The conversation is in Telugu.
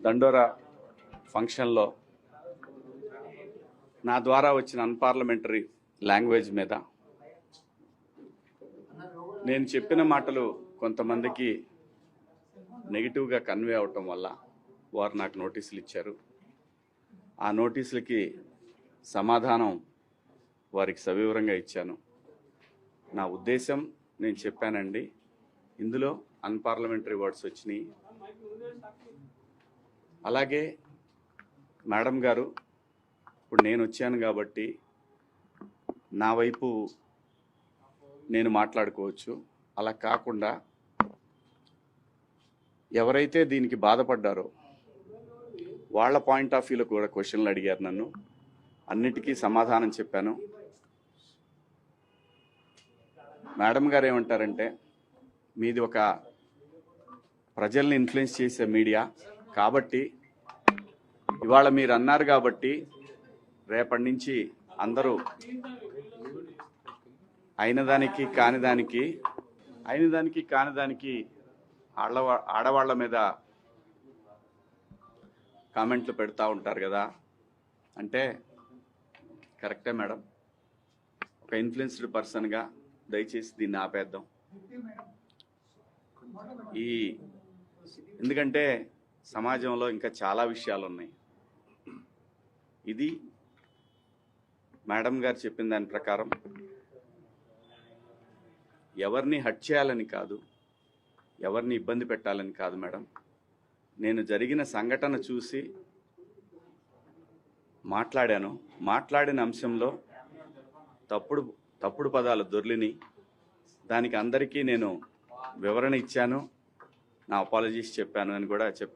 దండోరా ఫంక్షన్లో నా ద్వారా వచ్చిన అన్పార్లమెంటరీ లాంగ్వేజ్ మీద నేను చెప్పిన మాటలు కొంతమందికి నెగిటివ్గా కన్వే అవటం వల్ల వారు నాకు నోటీసులు ఇచ్చారు. ఆ నోటీసులకి సమాధానం వారికి సవివరంగా ఇచ్చాను. నా ఉద్దేశం నేను చెప్పానండి, ఇందులో అన్పార్లమెంటరీ వర్డ్స్ వచ్చినాయి. అలాగే మేడం గారు, ఇప్పుడు నేను వచ్చాను కాబట్టి నా వైపు నేను మాట్లాడుకోవచ్చు. అలా కాకుండా ఎవరైతే దీనికి బాధపడ్డారో వాళ్ళ పాయింట్ ఆఫ్ వ్యూలో కూడా క్వశ్చన్లు అడిగారు నన్ను. అన్నిటికీ సమాధానం చెప్పాను. మేడం గారు ఏమంటారంటే, మీది ఒక ప్రజల్ని ఇన్ఫ్లుయెన్స్ చేసే మీడియా కాబట్టి ఇవాళ మీరు అన్నారు కాబట్టి రేపటి నుంచి అందరూ అయినదానికి కానిదానికి ఆడవాళ్ళ మీద కామెంట్లు పెడతా ఉంటారు కదా అంటే, కరెక్టే మేడం, ఒక ఇన్ఫ్లుయెన్స్డ్ పర్సన్గా దయచేసి దీన్ని ఆపేద్దాం. ఎందుకంటే సమాజంలో ఇంకా చాలా విషయాలు ఉన్నాయి. ఇది మేడం గారు చెప్పిన దాని ప్రకారం ఎవరిని హర్ట్ చేయాలని కాదు, ఎవరిని ఇబ్బంది పెట్టాలని కాదు మేడం. నేను జరిగిన సంఘటన చూసి మాట్లాడిన అంశంలో తప్పుడు పదాలు దొర్లిని, దానికి అందరికీ నేను వివరణ ఇచ్చాను, నా అపాలజీస్ చెప్పాను అని కూడా చెప్పాను.